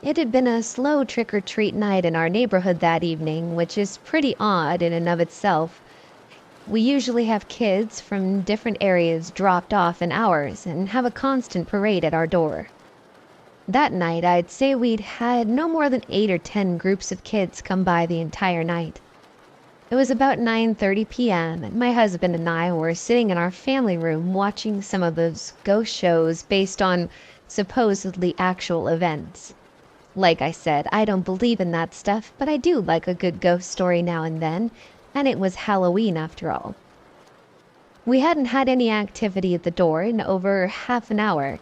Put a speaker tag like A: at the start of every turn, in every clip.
A: It had been a slow trick-or-treat night in our neighborhood that evening, which is pretty odd in and of itself. We usually have kids from different areas dropped off in ours and have a constant parade at our door. That night, I'd say we'd had no more than 8 or 10 groups of kids come by the entire night. It was about 9:30 p.m., and my husband and I were sitting in our family room watching some of those ghost shows based on supposedly actual events. Like I said, I don't believe in that stuff, but I do like a good ghost story now and then, and it was Halloween after all. We hadn't had any activity at the door in over half an hour,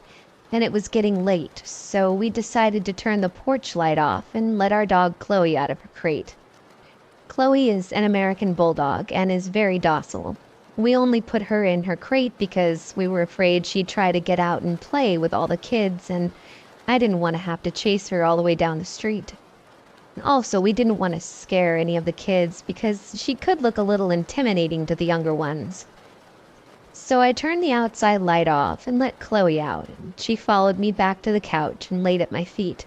A: and it was getting late, so we decided to turn the porch light off and let our dog Chloe out of her crate. Chloe is an American bulldog and is very docile. We only put her in her crate because we were afraid she'd try to get out and play with all the kids, and I didn't want to have to chase her all the way down the street. Also, we didn't want to scare any of the kids because she could look a little intimidating to the younger ones. So I turned the outside light off and let Chloe out, and she followed me back to the couch and laid at my feet.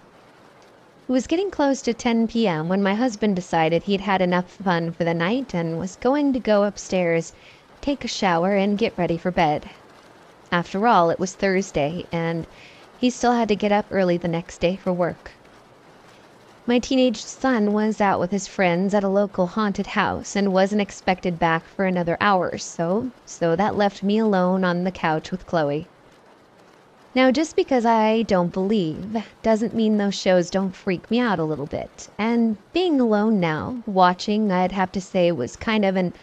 A: It was getting close to 10 p.m. when my husband decided he'd had enough fun for the night and was going to go upstairs, take a shower, and get ready for bed. After all, it was Thursday, and he still had to get up early the next day for work. My teenage son was out with his friends at a local haunted house and wasn't expected back for another hour or so that left me alone on the couch with Chloe. Now, just because I don't believe doesn't mean those shows don't freak me out a little bit, and being alone now, watching, I'd have to say was kind of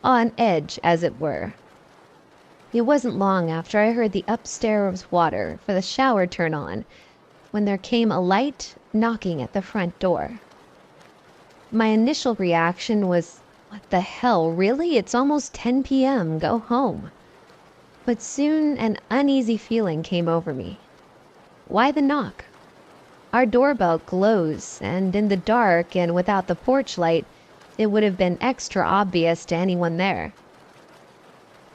A: on edge, as it were. It wasn't long after I heard the upstairs water for the shower turn on when there came a light knocking at the front door. My initial reaction was, what the hell, really? It's almost 10 p.m., go home. But soon an uneasy feeling came over me. Why the knock? Our doorbell glows, and in the dark and without the porch light, it would have been extra obvious to anyone there.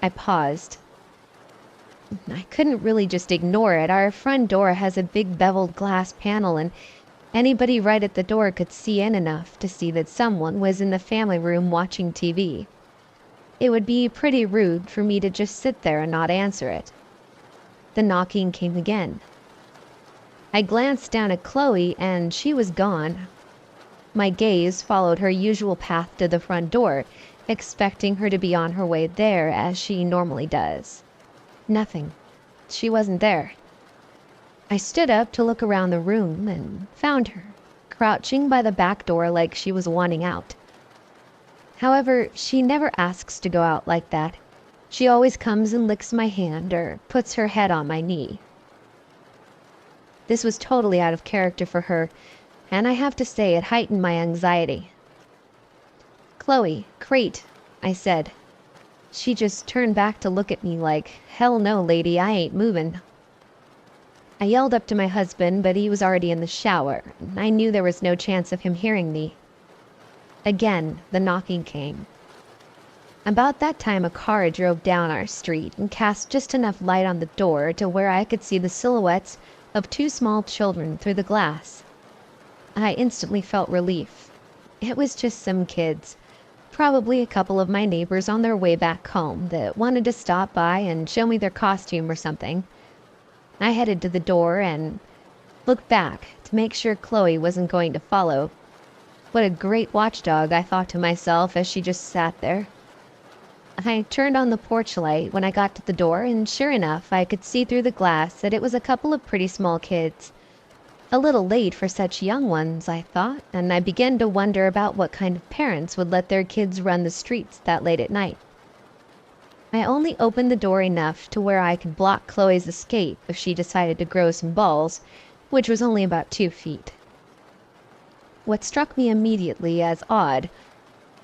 A: I paused. I couldn't really just ignore it. Our front door has a big beveled glass panel, and anybody right at the door could see in enough to see that someone was in the family room watching TV. It would be pretty rude for me to just sit there and not answer it. The knocking came again. I glanced down at Chloe, and she was gone. My gaze followed her usual path to the front door, expecting her to be on her way there as she normally does. Nothing. She wasn't there. I stood up to look around the room and found her, crouching by the back door like she was wanting out. However, she never asks to go out like that. She always comes and licks my hand or puts her head on my knee. This was totally out of character for her, and I have to say it heightened my anxiety. "Chloe, crate," I said. She just turned back to look at me like, "Hell no, lady, I ain't moving." I yelled up to my husband, but he was already in the shower, and I knew there was no chance of him hearing me. Again, the knocking came. About that time, a car drove down our street and cast just enough light on the door to where I could see the silhouettes of 2 small children through the glass. I instantly felt relief. It was just some kids, probably a couple of my neighbors on their way back home that wanted to stop by and show me their costume or something. I headed to the door and looked back to make sure Chloe wasn't going to follow. What a great watchdog, I thought to myself as she just sat there. I turned on the porch light when I got to the door, and sure enough, I could see through the glass that it was a couple of pretty small kids. A little late for such young ones, I thought, and I began to wonder about what kind of parents would let their kids run the streets that late at night. I only opened the door enough to where I could block Chloe's escape if she decided to grow some balls, which was only about 2 feet. What struck me immediately as odd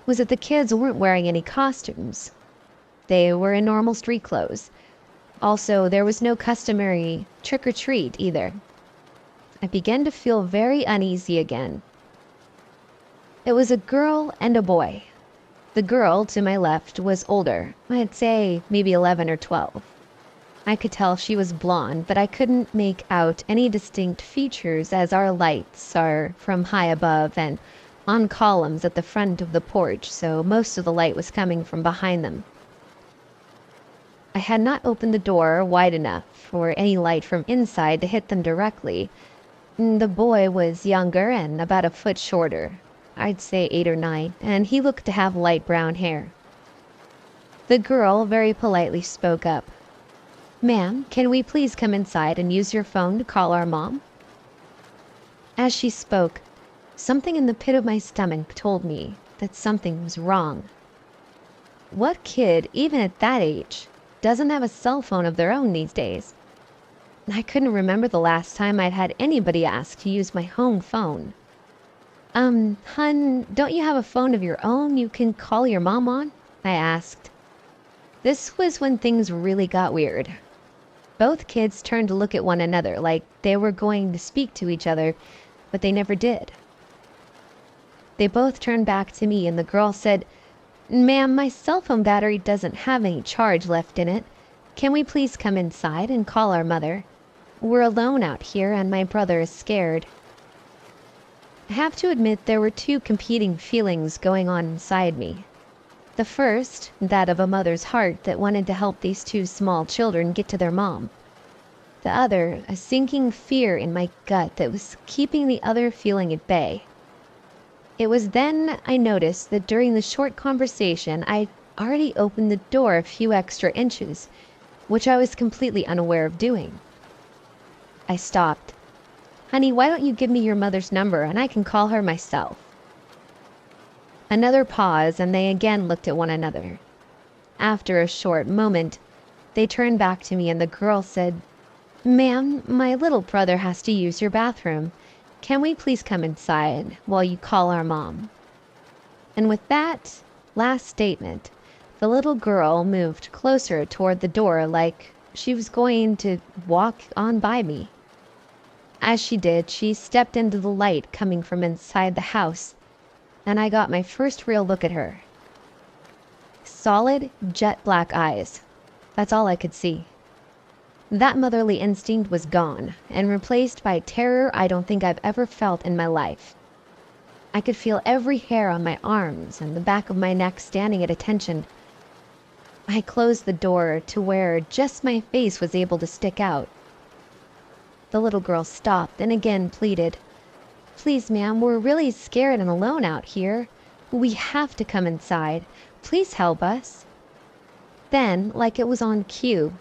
A: was that the kids weren't wearing any costumes. They were in normal street clothes. Also, there was no customary trick-or-treat either. I began to feel very uneasy again. It was a girl and a boy. The girl to my left was older, I'd say maybe 11 or 12. I could tell she was blonde, but I couldn't make out any distinct features as our lights are from high above and on columns at the front of the porch, so most of the light was coming from behind them. I had not opened the door wide enough for any light from inside to hit them directly. The boy was younger and about a foot shorter. I'd say 8 or 9, and he looked to have light brown hair. The girl very politely spoke up. "Ma'am, can we please come inside and use your phone to call our mom?" As she spoke, something in the pit of my stomach told me that something was wrong. What kid, even at that age, doesn't have a cell phone of their own these days? I couldn't remember the last time I'd had anybody ask to use my home phone. Hun, don't you have a phone of your own you can call your mom on?" I asked. This was when things really got weird. Both kids turned to look at one another like they were going to speak to each other, but they never did. They both turned back to me and the girl said, "Ma'am, my cell phone battery doesn't have any charge left in it. Can we please come inside and call our mother? We're alone out here and my brother is scared." I have to admit there were two competing feelings going on inside me. The first, that of a mother's heart that wanted to help these two small children get to their mom. The other, a sinking fear in my gut that was keeping the other feeling at bay. It was then I noticed that during the short conversation I'd already opened the door a few extra inches, which I was completely unaware of doing. I stopped. "Honey, why don't you give me your mother's number and I can call her myself?" Another pause and they again looked at one another. After a short moment, they turned back to me and the girl said, "Ma'am, my little brother has to use your bathroom. Can we please come inside while you call our mom?" And with that last statement, the little girl moved closer toward the door like she was going to walk on by me. As she did, she stepped into the light coming from inside the house, and I got my first real look at her. Solid, jet black eyes. That's all I could see. That motherly instinct was gone, and replaced by terror I don't think I've ever felt in my life. I could feel every hair on my arms and the back of my neck standing at attention. I closed the door to where just my face was able to stick out. The little girl stopped and again pleaded, "Please, ma'am, we're really scared and alone out here. We have to come inside. Please help us." Then, like it was on cue,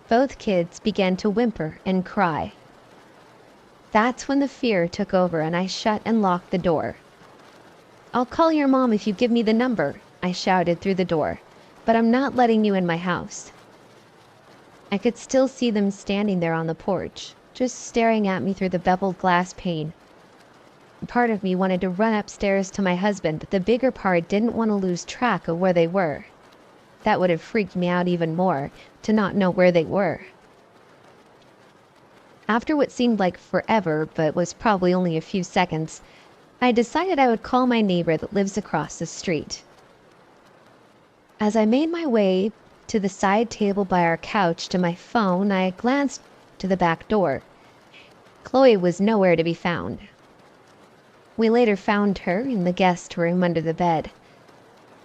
A: both kids began to whimper and cry. That's when the fear took over and I shut and locked the door. "I'll call your mom if you give me the number," I shouted through the door, "but I'm not letting you in my house." I could still see them standing there on the porch, just staring at me through the beveled glass pane. Part of me wanted to run upstairs to my husband, but the bigger part didn't want to lose track of where they were. That would have freaked me out even more, to not know where they were. After what seemed like forever, but was probably only a few seconds, I decided I would call my neighbor that lives across the street. As I made my way to the side table by our couch to my phone, I glanced to the back door. Chloe was nowhere to be found. We later found her in the guest room under the bed.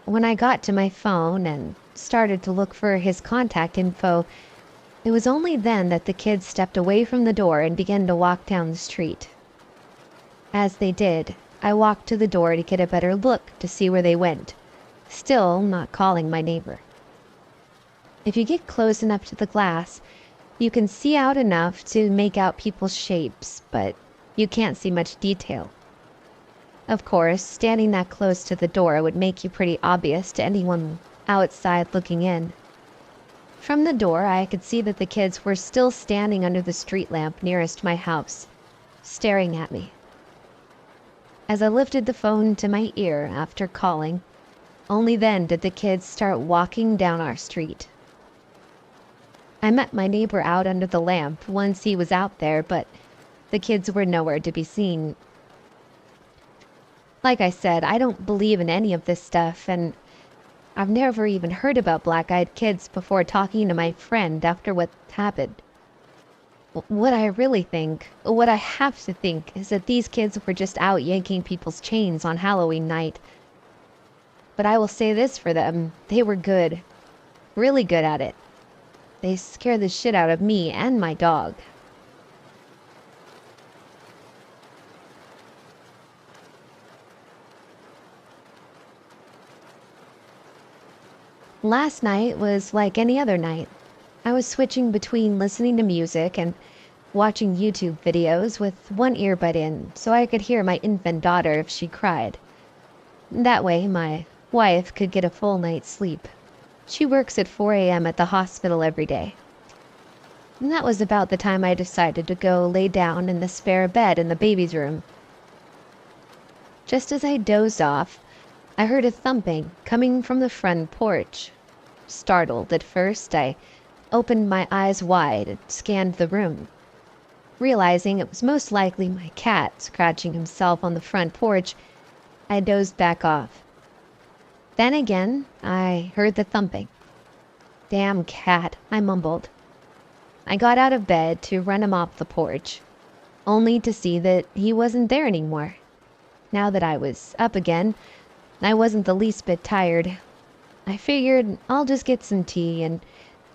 A: When I got to my phone and started to look for his contact info, it was only then that the kids stepped away from the door and began to walk down the street. As they did, I walked to the door to get a better look to see where they went, still not calling my neighbor. If you get close enough to the glass, you can see out enough to make out people's shapes, but you can't see much detail. Of course, standing that close to the door would make you pretty obvious to anyone outside looking in. From the door, I could see that the kids were still standing under the street lamp nearest my house, staring at me. As I lifted the phone to my ear after calling, only then did the kids start walking down our street. I met my neighbor out under the lamp once he was out there, but the kids were nowhere to be seen. Like I said, I don't believe in any of this stuff, and I've never even heard about black-eyed kids before talking to my friend after what happened. What I really think, what I have to think, is that these kids were just out yanking people's chains on Halloween night. But I will say this for them, they were good. Really good at it. They scared the shit out of me and my dog. Last night was like any other night. I was switching between listening to music and watching YouTube videos with one earbud in so I could hear my infant daughter if she cried. That way my wife could get a full night's sleep. She works at 4 a.m. at the hospital every day. And that was about the time I decided to go lay down in the spare bed in the baby's room. Just as I dozed off, I heard a thumping coming from the front porch. Startled at first, I opened my eyes wide and scanned the room. Realizing it was most likely my cat scratching himself on the front porch, I dozed back off. Then again, I heard the thumping. "Damn cat," I mumbled. I got out of bed to run him off the porch, only to see that he wasn't there anymore. Now that I was up again, I wasn't the least bit tired. I figured I'll just get some tea and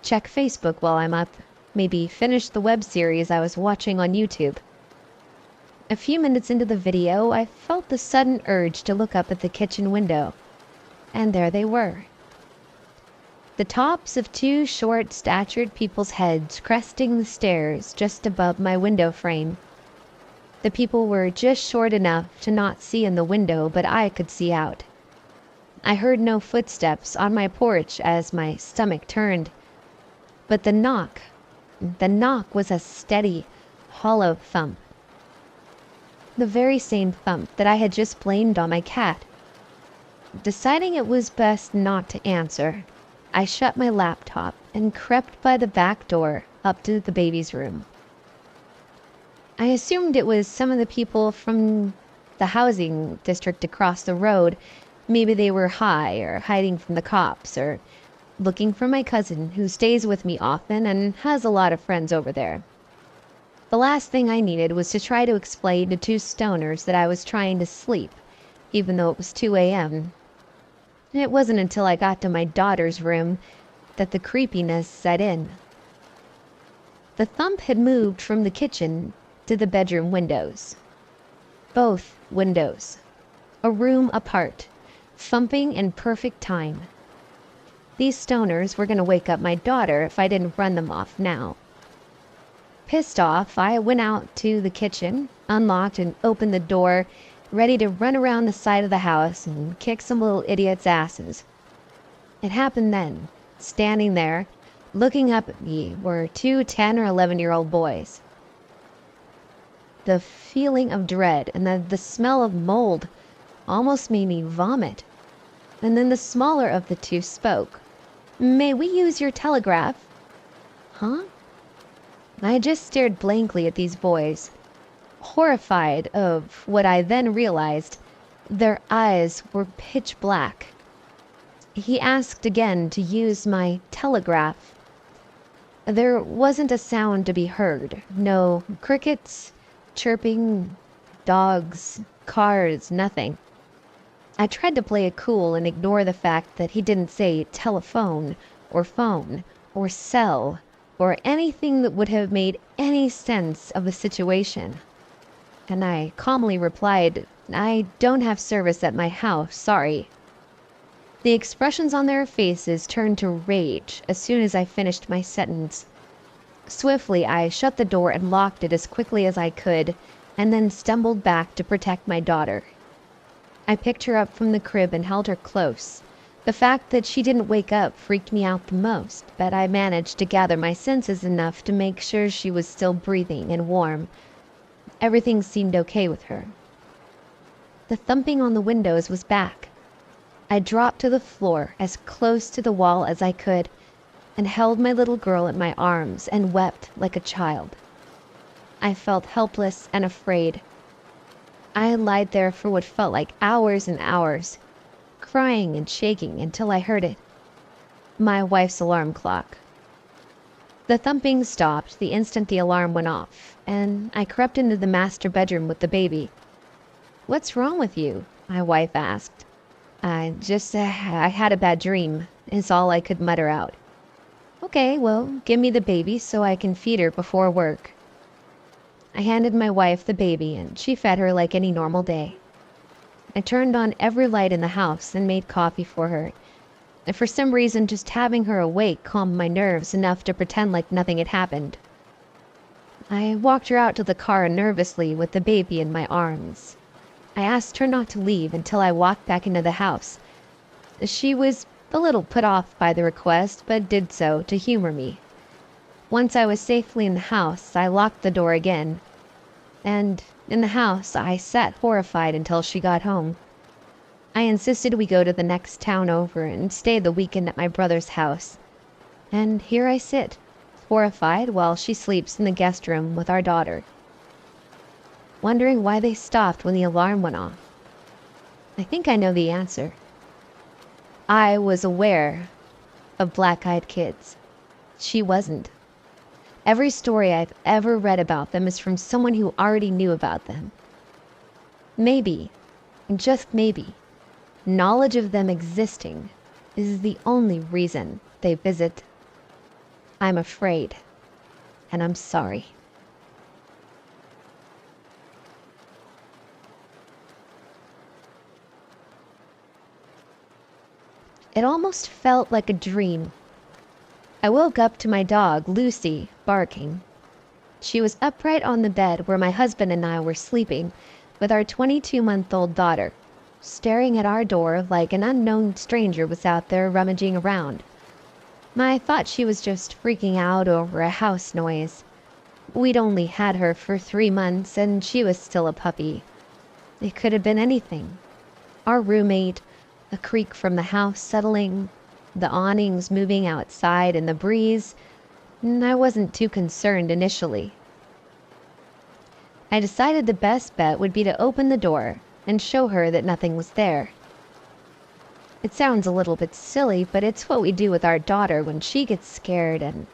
A: check Facebook while I'm up. Maybe finish the web series I was watching on YouTube. A few minutes into the video, I felt the sudden urge to look up at the kitchen window. And there they were. The tops of two short-statured people's heads cresting the stairs just above my window frame. The people were just short enough to not see in the window, but I could see out. I heard no footsteps on my porch as my stomach turned. But the knock was a steady, hollow thump. The very same thump that I had just blamed on my cat. Deciding it was best not to answer, I shut my laptop and crept by the back door up to the baby's room. I assumed it was some of the people from the housing district across the road. Maybe they were high or hiding from the cops or looking for my cousin who stays with me often and has a lot of friends over there. The last thing I needed was to try to explain to two stoners that I was trying to sleep, even though it was 2 a.m. It wasn't until I got to my daughter's room that the creepiness set in. The thump had moved from the kitchen to the bedroom windows. Both windows. A room apart, thumping in perfect time. These stoners were going to wake up my daughter if I didn't run them off now. Pissed off, I went out to the kitchen, unlocked and opened the door, ready to run around the side of the house and kick some little idiots' asses. It happened then. Standing there, looking up at me, were two 10 or 11-year-old boys. The feeling of dread and the smell of mold almost made me vomit. And then the smaller of the two spoke. "May we use your telegraph?" Huh? I just stared blankly at these boys, horrified of what I then realized. Their eyes were pitch black. He asked again to use my telegraph. There wasn't a sound to be heard. No crickets, chirping, dogs, cars, nothing. I tried to play it cool and ignore the fact that he didn't say telephone or phone or cell or anything that would have made any sense of the situation. And I calmly replied, "I don't have service at my house, sorry." The expressions on their faces turned to rage as soon as I finished my sentence. Swiftly, I shut the door and locked it as quickly as I could, and then stumbled back to protect my daughter. I picked her up from the crib and held her close. The fact that she didn't wake up freaked me out the most, but I managed to gather my senses enough to make sure she was still breathing and warm. Everything seemed okay with her. The thumping on the windows was back. I dropped to the floor as close to the wall as I could, and held my little girl in my arms and wept like a child. I felt helpless and afraid. I lied there for what felt like hours and hours, crying and shaking until I heard it. My wife's alarm clock. The thumping stopped the instant the alarm went off, and I crept into the master bedroom with the baby. "What's wrong with you?" my wife asked. I had a bad dream," is all I could mutter out. "Okay, well, give me the baby so I can feed her before work." I handed my wife the baby, and she fed her like any normal day. I turned on every light in the house and made coffee for her. And for some reason, just having her awake calmed my nerves enough to pretend like nothing had happened. I walked her out to the car nervously with the baby in my arms. I asked her not to leave until I walked back into the house. She was a little put off by the request, but did so to humor me. Once I was safely in the house, I locked the door again. And in the house, I sat horrified until she got home. I insisted we go to the next town over and stay the weekend at my brother's house. And here I sit, horrified, while she sleeps in the guest room with our daughter, wondering why they stopped when the alarm went off. I think I know the answer. I was aware of black-eyed kids. She wasn't. Every story I've ever read about them is from someone who already knew about them. Maybe, just maybe, knowledge of them existing is the only reason they visit. I'm afraid, and I'm sorry. It almost felt like a dream. I woke up to my dog, Lucy, barking. She was upright on the bed where my husband and I were sleeping, with our 22-month-old daughter, staring at our door like an unknown stranger was out there rummaging around. I thought she was just freaking out over a house noise. We'd only had her for 3 months, and she was still a puppy. It could have been anything. Our roommate, a creak from the house settling, the awnings moving outside in the breeze. I wasn't too concerned initially. I decided the best bet would be to open the door and show her that nothing was there. It sounds a little bit silly, but it's what we do with our daughter when she gets scared, and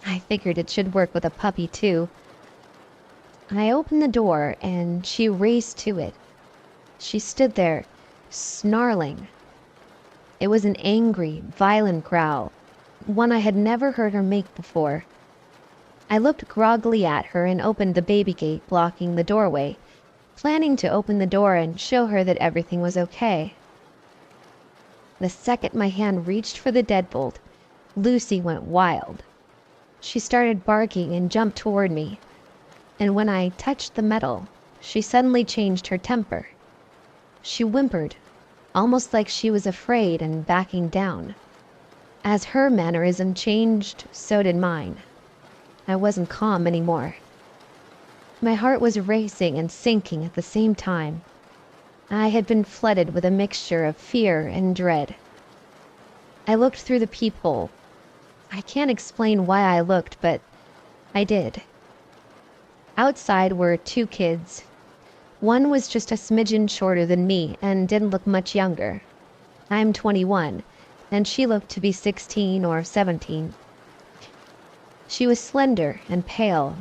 A: I figured it should work with a puppy too. I opened the door and she raced to it. She stood there, snarling. It was an angry, violent growl, one I had never heard her make before. I looked groggily at her and opened the baby gate blocking the doorway, planning to open the door and show her that everything was okay. The second my hand reached for the deadbolt, Lucy went wild. She started barking and jumped toward me, and when I touched the metal, she suddenly changed her temper. She whimpered, almost like she was afraid and backing down. As her mannerism changed, so did mine. I wasn't calm anymore. My heart was racing and sinking at the same time. I had been flooded with a mixture of fear and dread. I looked through the peephole. I can't explain why I looked, but I did. Outside were 2 kids. One was just a smidgen shorter than me and didn't look much younger. I'm 21, and she looked to be 16 or 17. She was slender and pale.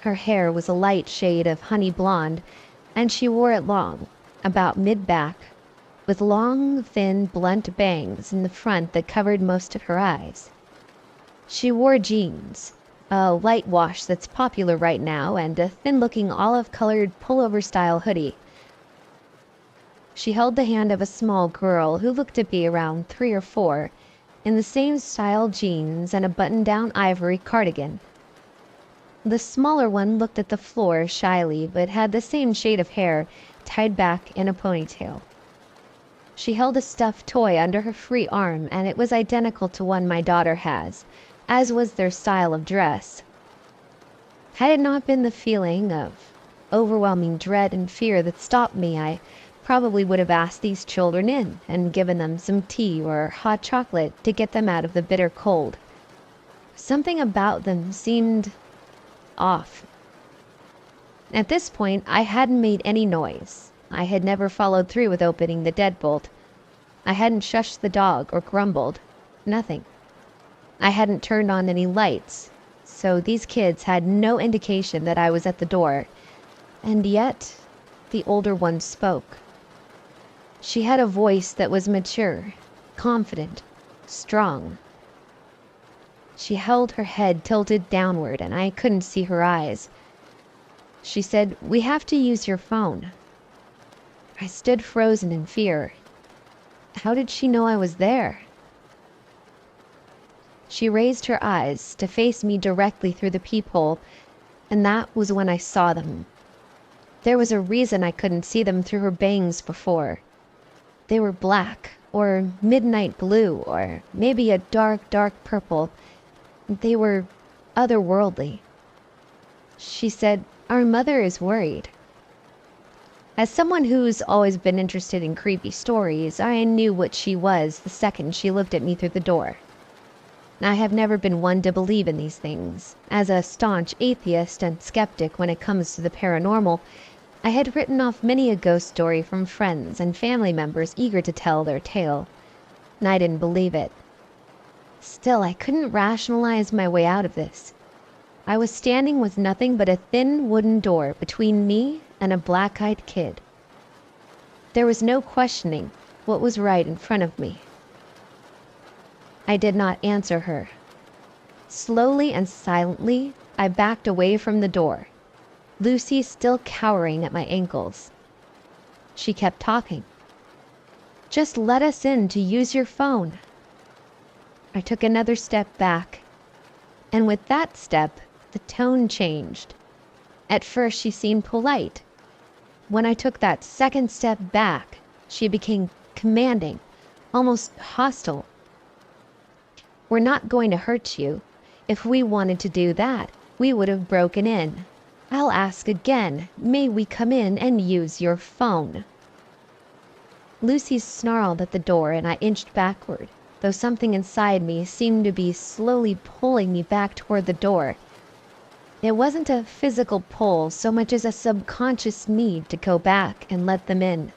A: Her hair was a light shade of honey blonde, and she wore it long, about mid-back, with long, thin, blunt bangs in the front that covered most of her eyes. She wore jeans, a light wash that's popular right now, and a thin-looking olive-colored pullover-style hoodie. She held the hand of a small girl who looked to be around 3 or 4, in the same style jeans and a button-down ivory cardigan. The smaller one looked at the floor shyly, but had the same shade of hair tied back in a ponytail. She held a stuffed toy under her free arm, and it was identical to one my daughter has, as was their style of dress. Had it not been the feeling of overwhelming dread and fear that stopped me, I probably would have asked these children in and given them some tea or hot chocolate to get them out of the bitter cold. Something about them seemed off. At this point, I hadn't made any noise. I had never followed through with opening the deadbolt. I hadn't shushed the dog or grumbled. Nothing. I hadn't turned on any lights, so these kids had no indication that I was at the door. And yet, the older one spoke. She had a voice that was mature, confident, strong. She held her head tilted downward, and I couldn't see her eyes. She said, "We have to use your phone." I stood frozen in fear. How did she know I was there? She raised her eyes to face me directly through the peephole, and that was when I saw them. There was a reason I couldn't see them through her bangs before. They were black, or midnight blue, or maybe a dark, dark purple. They were otherworldly. She said, "Our mother is worried." As someone who's always been interested in creepy stories, I knew what she was the second she looked at me through the door. I have never been one to believe in these things. As a staunch atheist and skeptic when it comes to the paranormal, I had written off many a ghost story from friends and family members eager to tell their tale. And I didn't believe it. Still, I couldn't rationalize my way out of this. I was standing with nothing but a thin wooden door between me and a black-eyed kid. There was no questioning what was right in front of me. I did not answer her. Slowly and silently, I backed away from the door, Lucy still cowering at my ankles. She kept talking. "Just let us in to use your phone." I took another step back, and with that step, the tone changed. At first she seemed polite. When I took that second step back, she became commanding, almost hostile. "We're not going to hurt you. If we wanted to do that, we would have broken in. I'll ask again, may we come in and use your phone?" Lucy snarled at the door, and I inched backward, though something inside me seemed to be slowly pulling me back toward the door. It wasn't a physical pull so much as a subconscious need to go back and let them in.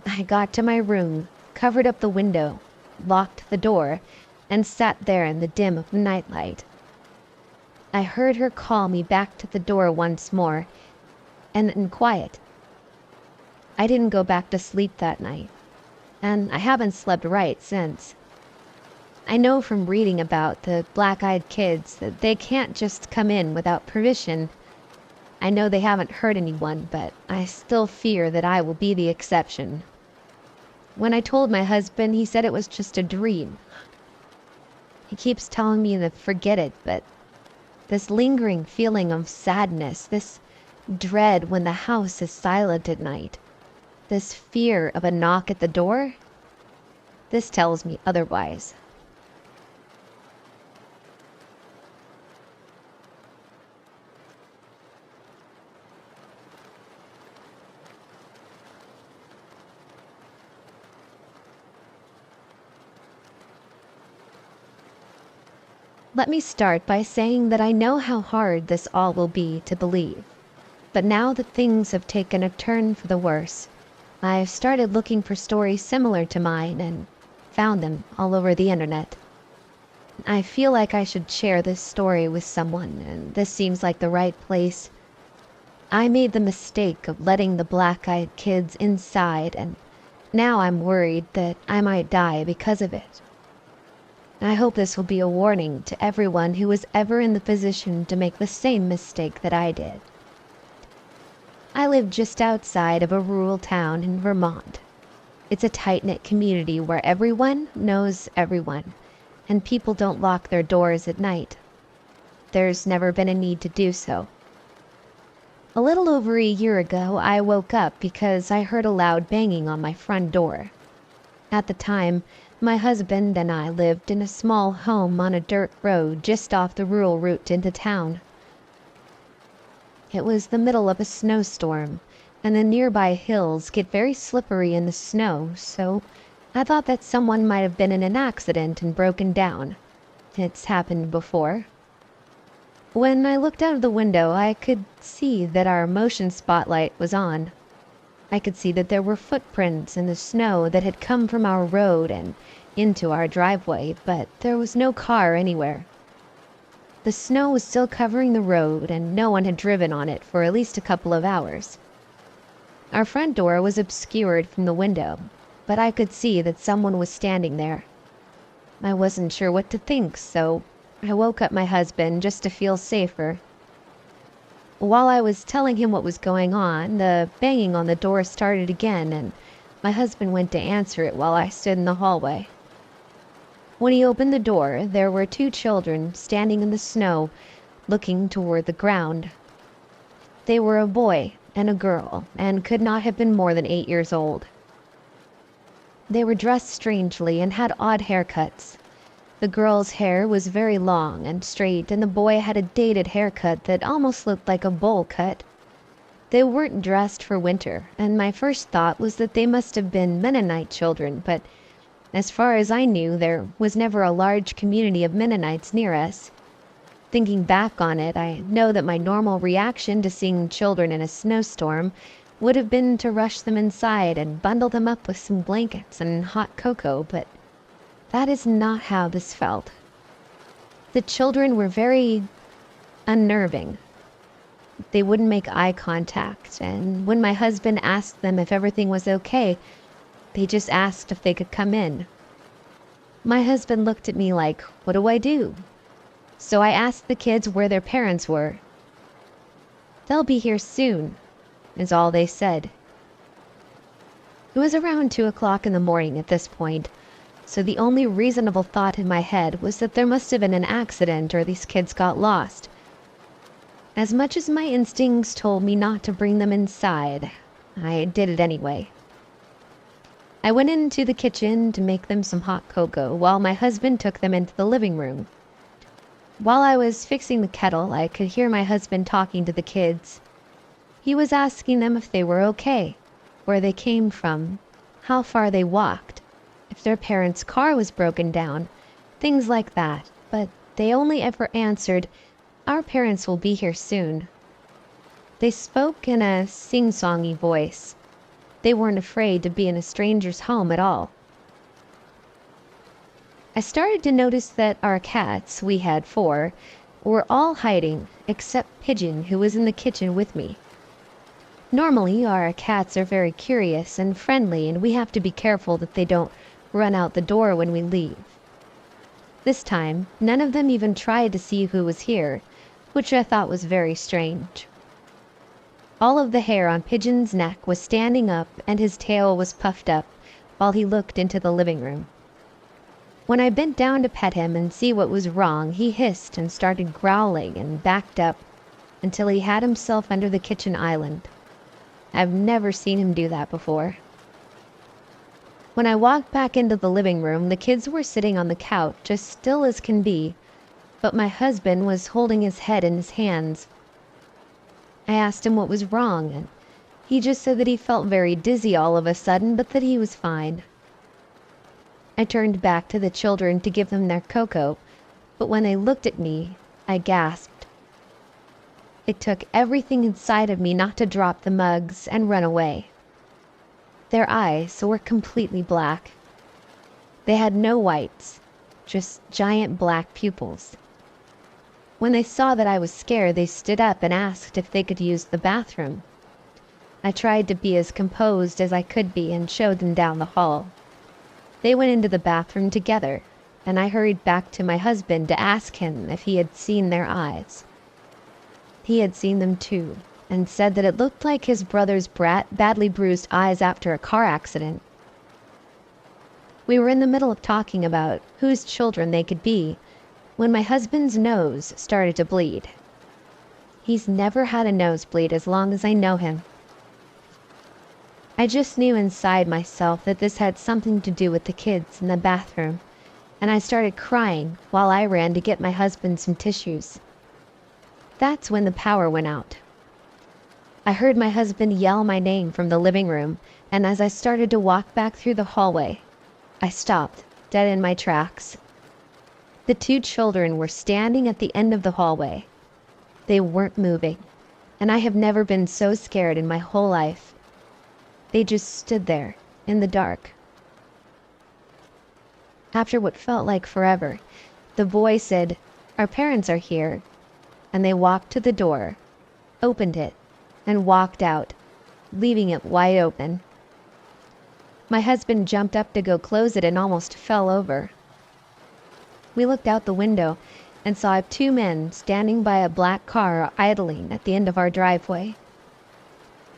A: I got to my room, covered up the window, locked the door, and sat there in the dim of the nightlight. I heard her call me back to the door once more, and then quiet. I didn't go back to sleep that night, and I haven't slept right since. I know from reading about the black-eyed kids that they can't just come in without permission. I know they haven't hurt anyone, but I still fear that I will be the exception. When I told my husband, he said it was just a dream. He keeps telling me to forget it, but this lingering feeling of sadness, this dread when the house is silent at night, this fear of a knock at the door, this tells me otherwise. Let me start by saying that I know how hard this all will be to believe. But now that things have taken a turn for the worse, I've started looking for stories similar to mine and found them all over the internet. I feel like I should share this story with someone, and this seems like the right place. I made the mistake of letting the black-eyed kids inside, and now I'm worried that I might die because of it. I hope this will be a warning to everyone who was ever in the position to make the same mistake that I did. I live just outside of a rural town in Vermont. It's a tight-knit community where everyone knows everyone, and people don't lock their doors at night. There's never been a need to do so. A little over a year ago, I woke up because I heard a loud banging on my front door. At the time, my husband and I lived in a small home on a dirt road just off the rural route into town. It was the middle of a snowstorm, and the nearby hills get very slippery in the snow, so I thought that someone might have been in an accident and broken down. It's happened before. When I looked out of the window, I could see that our motion spotlight was on. I could see that there were footprints in the snow that had come from our road and into our driveway, but there was no car anywhere. The snow was still covering the road, and no one had driven on it for at least a couple of hours. Our front door was obscured from the window, but I could see that someone was standing there. I wasn't sure what to think, so I woke up my husband just to feel safer. While I was telling him what was going on, the banging on the door started again, and my husband went to answer it while I stood in the hallway. When he opened the door, there were two children standing in the snow, looking toward the ground. They were a boy and a girl, and could not have been more than 8 years old. They were dressed strangely and had odd haircuts. The girl's hair was very long and straight, and the boy had a dated haircut that almost looked like a bowl cut. They weren't dressed for winter, and my first thought was that they must have been Mennonite children, but as far as I knew, there was never a large community of Mennonites near us. Thinking back on it, I know that my normal reaction to seeing children in a snowstorm would have been to rush them inside and bundle them up with some blankets and hot cocoa, but that is not how this felt. The children were very unnerving. They wouldn't make eye contact, and when my husband asked them if everything was okay, they just asked if they could come in. My husband looked at me like, what do I do? So I asked the kids where their parents were. They'll be here soon, is all they said. It was around 2 o'clock in the morning at this point, so the only reasonable thought in my head was that there must have been an accident or these kids got lost. As much as my instincts told me not to bring them inside, I did it anyway. I went into the kitchen to make them some hot cocoa while my husband took them into the living room. While I was fixing the kettle, I could hear my husband talking to the kids. He was asking them if they were okay, where they came from, how far they walked, if their parents' car was broken down, things like that, but they only ever answered, "Our parents will be here soon." They spoke in a sing-songy voice. They weren't afraid to be in a stranger's home at all. I started to notice that our cats, we had 4, were all hiding, except Pigeon, who was in the kitchen with me. Normally, our cats are very curious and friendly, and we have to be careful that they don't run out the door when we leave. This time, none of them even tried to see who was here, which I thought was very strange. All of the hair on Pigeon's neck was standing up, and his tail was puffed up, while he looked into the living room. When I bent down to pet him and see what was wrong, he hissed and started growling and backed up until he had himself under the kitchen island. I've never seen him do that before. When I walked back into the living room, the kids were sitting on the couch as still as can be, but my husband was holding his head in his hands. I asked him what was wrong, and he just said that he felt very dizzy all of a sudden, but that he was fine. I turned back to the children to give them their cocoa, but when they looked at me, I gasped. It took everything inside of me not to drop the mugs and run away. Their eyes were completely black. They had no whites, just giant black pupils. When they saw that I was scared, they stood up and asked if they could use the bathroom. I tried to be as composed as I could be and showed them down the hall. They went into the bathroom together, and I hurried back to my husband to ask him if he had seen their eyes. He had seen them too, and said that it looked like his brother's badly bruised eyes after a car accident. We were in the middle of talking about whose children they could be, when my husband's nose started to bleed. He's never had a nosebleed as long as I know him. I just knew inside myself that this had something to do with the kids in the bathroom, and I started crying while I ran to get my husband some tissues. That's when the power went out. I heard my husband yell my name from the living room, and as I started to walk back through the hallway, I stopped, dead in my tracks. The two children were standing at the end of the hallway. They weren't moving, and I have never been so scared in my whole life. They just stood there, in the dark. After what felt like forever, the boy said, "Our parents are here," and they walked to the door, opened it, and walked out, leaving it wide open. My husband jumped up to go close it and almost fell over. We looked out the window and saw two men standing by a black car idling at the end of our driveway.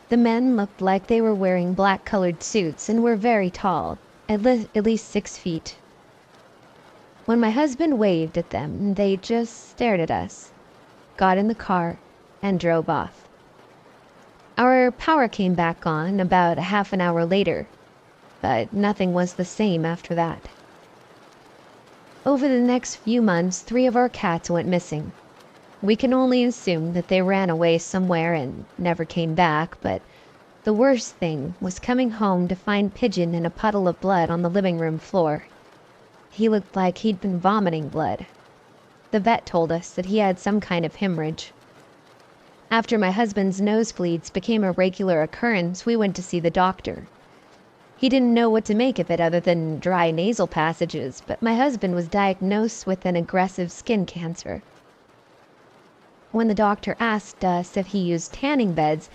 A: The men looked like they were wearing black-colored suits and were very tall, at least 6 feet. When my husband waved at them, they just stared at us, got in the car, and drove off. Our power came back on about half an hour later, but nothing was the same after that. Over the next few months, 3 of our cats went missing. We can only assume that they ran away somewhere and never came back, but the worst thing was coming home to find Pigeon in a puddle of blood on the living room floor. He looked like he'd been vomiting blood. The vet told us that he had some kind of hemorrhage. After my husband's nosebleeds became a regular occurrence, we went to see the doctor. He didn't know what to make of it other than dry nasal passages, but my husband was diagnosed with an aggressive skin cancer. When the doctor asked us if he used tanning beds,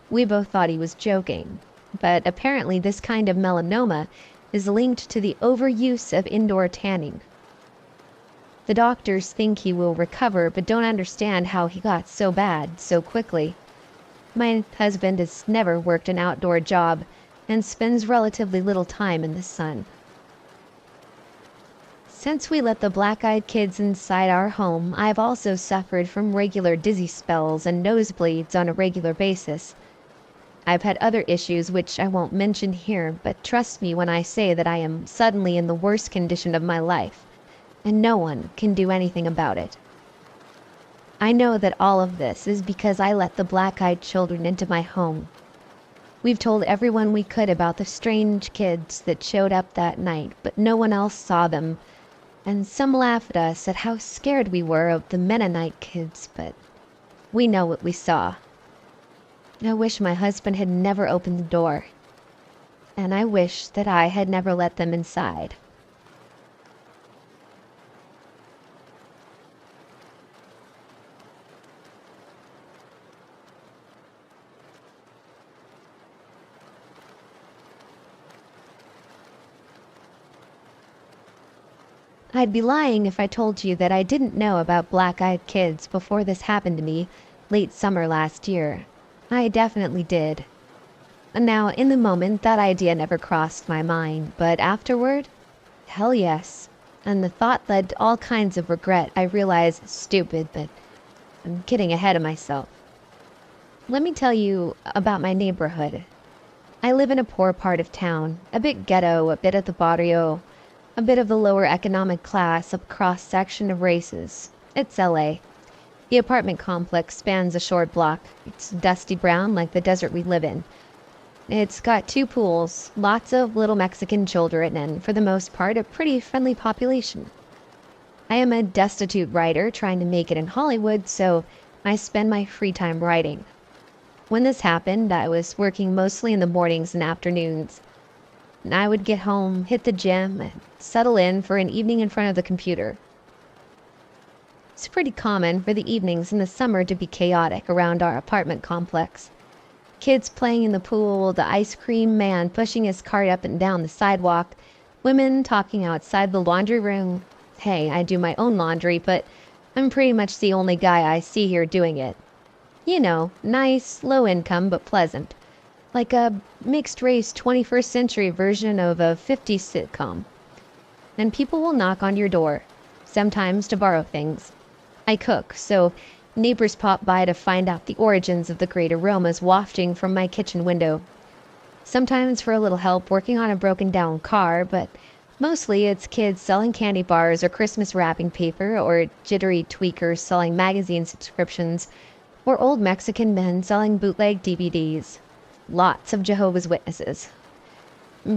A: we both thought he was joking, but apparently this kind of melanoma is linked to the overuse of indoor tanning. The doctors think he will recover, but don't understand how he got so bad so quickly. My husband has never worked an outdoor job and spends relatively little time in the sun. Since we let the black-eyed kids inside our home, I've also suffered from regular dizzy spells and nosebleeds on a regular basis. I've had other issues which I won't mention here, but trust me when I say that I am suddenly in the worst condition of my life, and no one can do anything about it. I know that all of this is because I let the black-eyed children into my home. We've told everyone we could about the strange kids that showed up that night, but no one else saw them, and some laugh at us at how scared we were of the Mennonite kids, but we know what we saw. I wish my husband had never opened the door, and I wish that I had never let them inside. I'd be lying if I told you that I didn't know about black-eyed kids before this happened to me late summer last year. I definitely did. Now, in the moment, that idea never crossed my mind, but afterward, hell yes. And the thought led to all kinds of regret. I realize it's stupid, but I'm getting ahead of myself. Let me tell you about my neighborhood. I live in a poor part of town, a bit ghetto, a bit of the barrio, a bit of the lower economic class, a cross-section of races. It's LA. The apartment complex spans a short block. It's dusty brown like the desert we live in. It's got 2 pools, lots of little Mexican children, and for the most part a pretty friendly population. I am a destitute writer trying to make it in Hollywood, so I spend my free time writing. When this happened, I was working mostly in the mornings and afternoons. And I would get home, hit the gym, and settle in for an evening in front of the computer. It's pretty common for the evenings in the summer to be chaotic around our apartment complex. Kids playing in the pool, the ice cream man pushing his cart up and down the sidewalk, women talking outside the laundry room. Hey, I do my own laundry, but I'm pretty much the only guy I see here doing it. You know, nice, low income, but pleasant. Like a mixed-race 21st century version of a 50s sitcom. And people will knock on your door, sometimes to borrow things. I cook, so neighbors pop by to find out the origins of the great aromas wafting from my kitchen window. Sometimes for a little help working on a broken-down car, but mostly it's kids selling candy bars or Christmas wrapping paper, or jittery tweakers selling magazine subscriptions, or old Mexican men selling bootleg DVDs. Lots of Jehovah's Witnesses.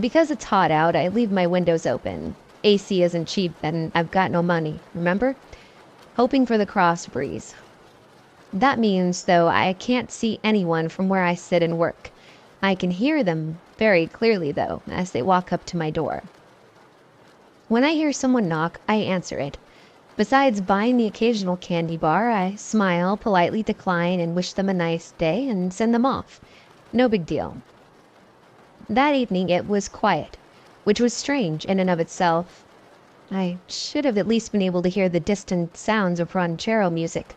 A: Because it's hot out, I leave my windows open. AC isn't cheap and I've got no money, remember? Hoping for the cross breeze. That means, though, I can't see anyone from where I sit and work. I can hear them, very clearly, though, as they walk up to my door. When I hear someone knock, I answer it. Besides buying the occasional candy bar, I smile, politely decline, and wish them a nice day and send them off. No big deal. That evening it was quiet, which was strange in and of itself. I should have at least been able to hear the distant sounds of ranchero music.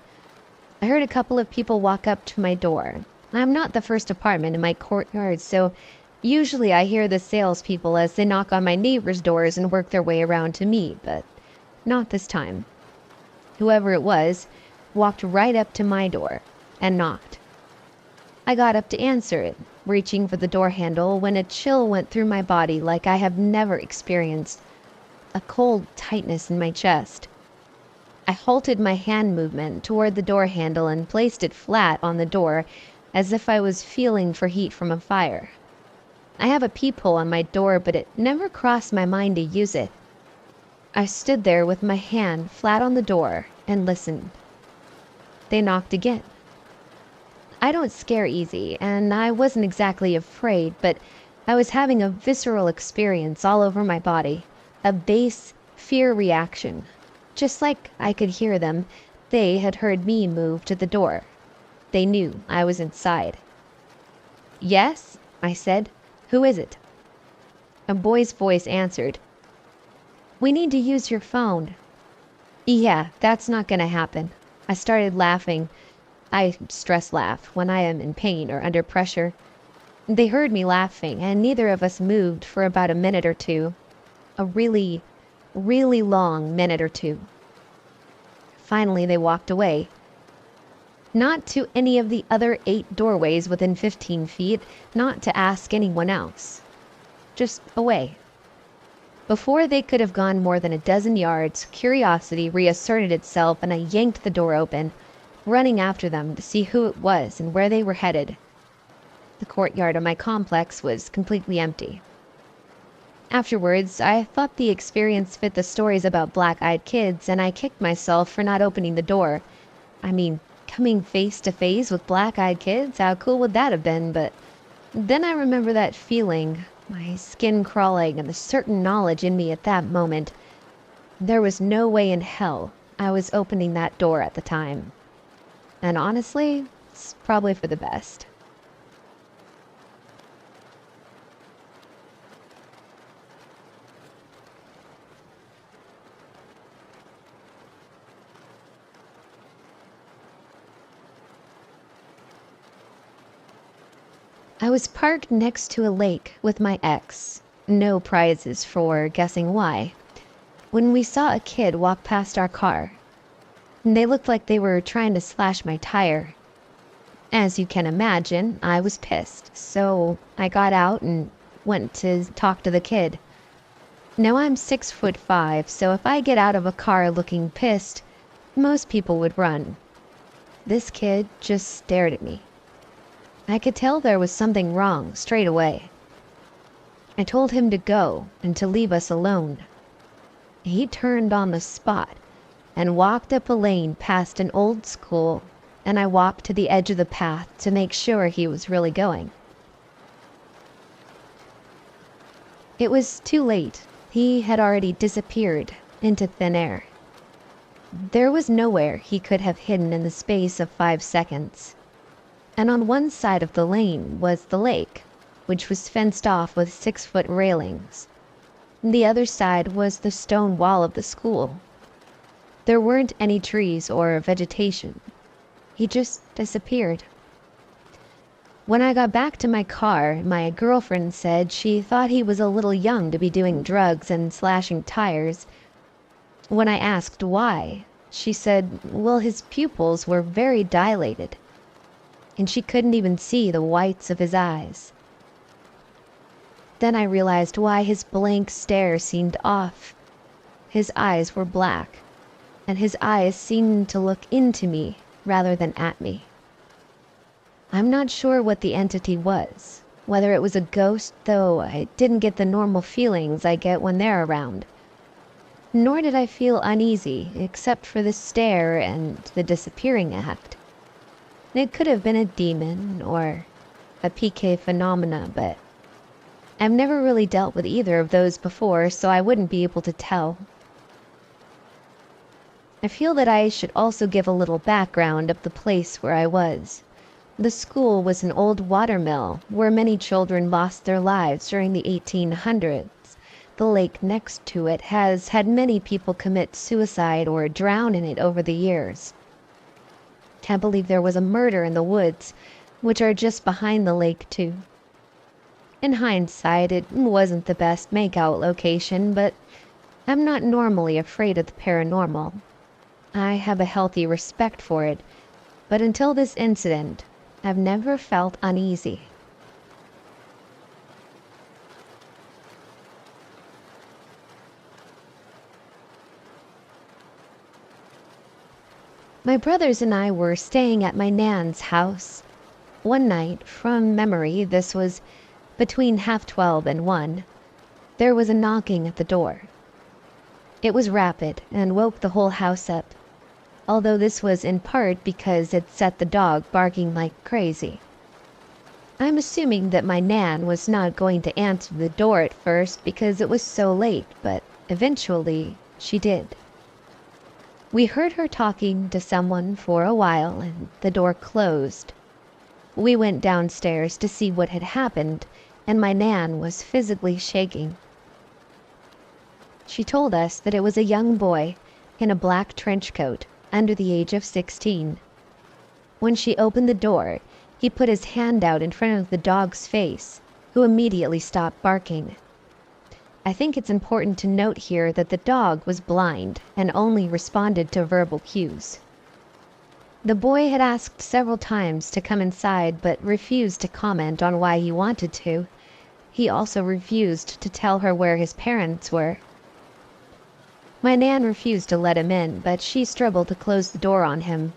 A: I heard a couple of people walk up to my door. I'm not the first apartment in my courtyard, so usually I hear the salespeople as they knock on my neighbors' doors and work their way around to me, but not this time. Whoever it was walked right up to my door and knocked. I got up to answer it, reaching for the door handle when a chill went through my body like I have never experienced, a cold tightness in my chest. I halted my hand movement toward the door handle and placed it flat on the door as if I was feeling for heat from a fire. I have a peephole on my door, but it never crossed my mind to use it. I stood there with my hand flat on the door and listened. They knocked again. I don't scare easy, and I wasn't exactly afraid, but I was having a visceral experience all over my body, a base fear reaction. Just like I could hear them, they had heard me move to the door. They knew I was inside. "Yes?" I said. "Who is it?" A boy's voice answered. "We need to use your phone." "Yeah, that's not gonna happen." I started laughing. I stress laugh when I am in pain or under pressure. They heard me laughing, and neither of us moved for about a minute or two. A really, really long minute or two. Finally, they walked away. Not to any of the other 8 doorways within 15 feet, not to ask anyone else. Just away. Before they could have gone more than a dozen yards, curiosity reasserted itself and I yanked the door open, running after them to see who it was and where they were headed. The courtyard of my complex was completely empty. Afterwards, I thought the experience fit the stories about black-eyed kids, and I kicked myself for not opening the door. I mean, coming face to face with black-eyed kids, how cool would that have been? But then I remember that feeling, my skin crawling, and the certain knowledge in me at that moment. There was no way in hell I was opening that door at the time. And honestly, it's probably for the best. I was parked next to a lake with my ex. No prizes for guessing why. When we saw a kid walk past our car. They looked like they were trying to slash my tire. As you can imagine, I was pissed, so I got out and went to talk to the kid. Now I'm 6'5", so if I get out of a car looking pissed, most people would run. This kid just stared at me. I could tell there was something wrong straight away. I told him to go and to leave us alone. He turned on the spot and walked up a lane past an old school, and I walked to the edge of the path to make sure he was really going. It was too late. He had already disappeared into thin air. There was nowhere he could have hidden in the space of 5 seconds. And on one side of the lane was the lake, which was fenced off with 6-foot railings. The other side was the stone wall of the school. There weren't any trees or vegetation. He just disappeared. When I got back to my car, my girlfriend said she thought he was a little young to be doing drugs and slashing tires. When I asked why, she said, well, his pupils were very dilated, and she couldn't even see the whites of his eyes. Then I realized why his blank stare seemed off. His eyes were black, and his eyes seemed to look into me rather than at me. I'm not sure what the entity was, whether it was a ghost, though I didn't get the normal feelings I get when they're around. Nor did I feel uneasy, except for the stare and the disappearing act. It could have been a demon or a PK phenomena, but I've never really dealt with either of those before, so I wouldn't be able to tell. I feel that I should also give a little background of the place where I was. The school was an old watermill where many children lost their lives during the 1800s. The lake next to it has had many people commit suicide or drown in it over the years. I believe there was a murder in the woods, which are just behind the lake too. In hindsight, it wasn't the best makeout location, but I'm not normally afraid of the paranormal. I have a healthy respect for it, but until this incident, I've never felt uneasy. My brothers and I were staying at my nan's house. One night, from memory, this was between 12:30 and 1, there was a knocking at the door. It was rapid and woke the whole house up, although this was in part because it set the dog barking like crazy. I'm assuming that my nan was not going to answer the door at first because it was so late, but eventually she did. We heard her talking to someone for a while and the door closed. We went downstairs to see what had happened, and my nan was physically shaking. She told us that it was a young boy in a black trench coat under the age of 16. When she opened the door, he put his hand out in front of the dog's face, who immediately stopped barking. I think it's important to note here that the dog was blind and only responded to verbal cues. The boy had asked several times to come inside but refused to comment on why he wanted to. He also refused to tell her where his parents were. My nan refused to let him in, but she struggled to close the door on him.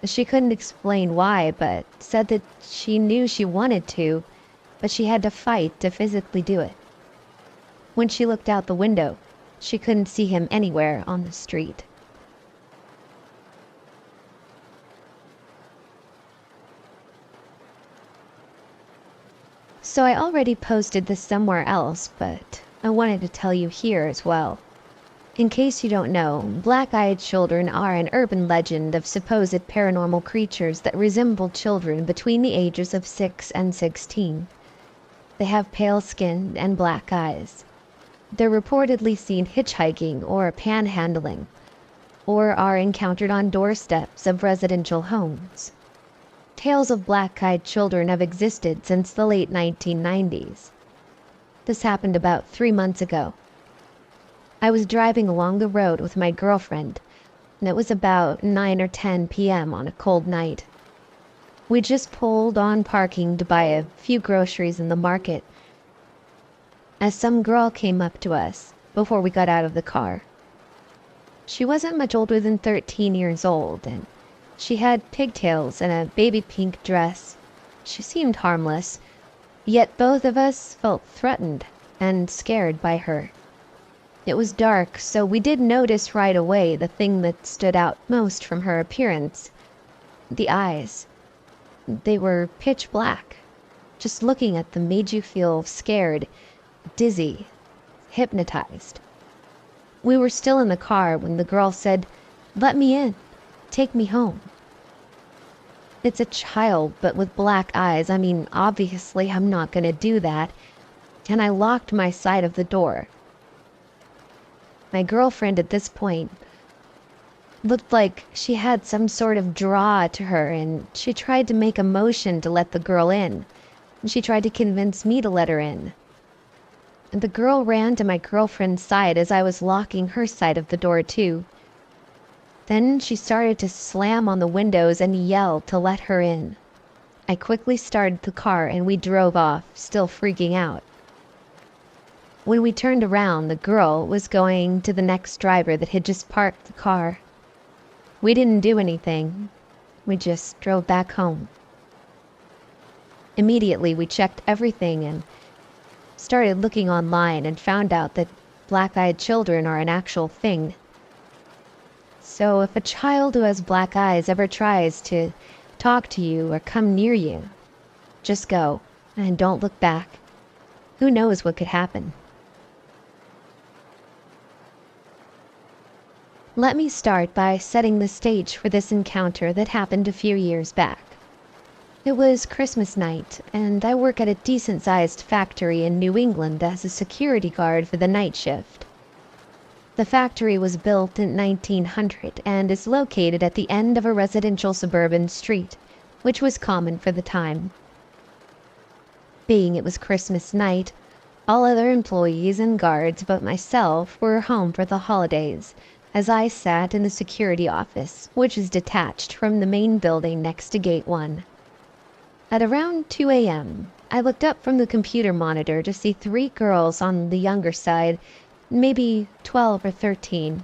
A: She couldn't explain why, but said that she knew she wanted to, but she had to fight to physically do it. When she looked out the window, she couldn't see him anywhere on the street. So I already posted this somewhere else, but I wanted to tell you here as well. In case you don't know, black-eyed children are an urban legend of supposed paranormal creatures that resemble children between the ages of 6 and 16. They have pale skin and black eyes. They're reportedly seen hitchhiking or panhandling, or are encountered on doorsteps of residential homes. Tales of black-eyed children have existed since the late 1990s. This happened about 3 months ago. I was driving along the road with my girlfriend, and it was about 9 or 10 p.m. on a cold night. We just pulled on parking to buy a few groceries in the market, as some girl came up to us before we got out of the car. She wasn't much older than 13 years old, and she had pigtails and a baby pink dress. She seemed harmless, yet both of us felt threatened and scared by her. It was dark, so we did notice right away the thing that stood out most from her appearance. The eyes. They were pitch black. Just looking at them made you feel scared, dizzy, hypnotized. We were still in the car when the girl said, "Let me in. Take me home." It's a child, but with black eyes. I mean, obviously I'm not going to do that. And I locked my side of the door. My girlfriend at this point looked like she had some sort of draw to her, and she tried to make a motion to let the girl in. She tried to convince me to let her in. And the girl ran to my girlfriend's side as I was locking her side of the door too. Then she started to slam on the windows and yell to let her in. I quickly started the car and we drove off, still freaking out. When we turned around, the girl was going to the next driver that had just parked the car. We didn't do anything. We just drove back home. Immediately, we checked everything and started looking online and found out that black-eyed children are an actual thing. So if a child who has black eyes ever tries to talk to you or come near you, just go and don't look back. Who knows what could happen? Let me start by setting the stage for this encounter that happened a few years back. It was Christmas night, and I work at a decent-sized factory in New England as a security guard for the night shift. The factory was built in 1900 and is located at the end of a residential suburban street, which was common for the time. Being it was Christmas night, all other employees and guards but myself were home for the holidays, as I sat in the security office, which is detached from the main building next to Gate 1. At around 2 a.m., I looked up from the computer monitor to see 3 girls on the younger side, maybe 12 or 13,